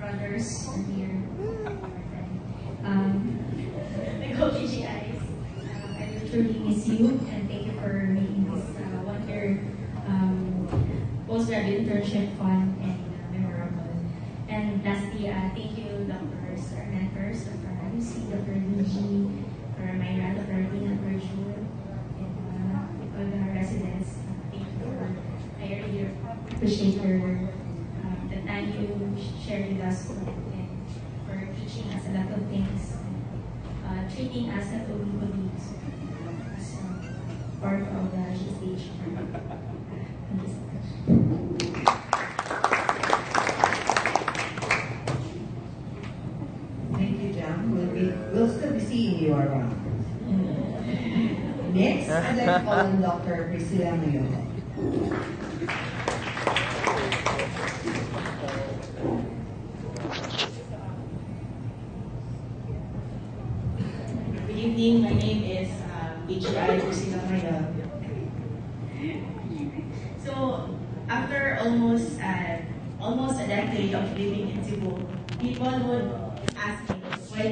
brothers are here. Um, I go PGIs. I will truly miss you and thank you for making this 1 year postgraduate internship fun and memorable. And lastly, thank you, doctors, our mentors, Dr. Lucy, Dr. Luigi, Dr. Myra, Dr. Tina, Dr. Jewel, and all the residents. Thank you for, I really appreciate the time you shared with us and for teaching us a lot of things, treating us not only colleagues, as part of the stage. Thank you so much. Thank you, Jam. We'll still be seeing you around. Next, I'd like to call on Dr. Priscilla Mayola. Good evening, my name is PGI Priscilla Mayola. So, after almost a decade of living in Cebu, people would ask me, why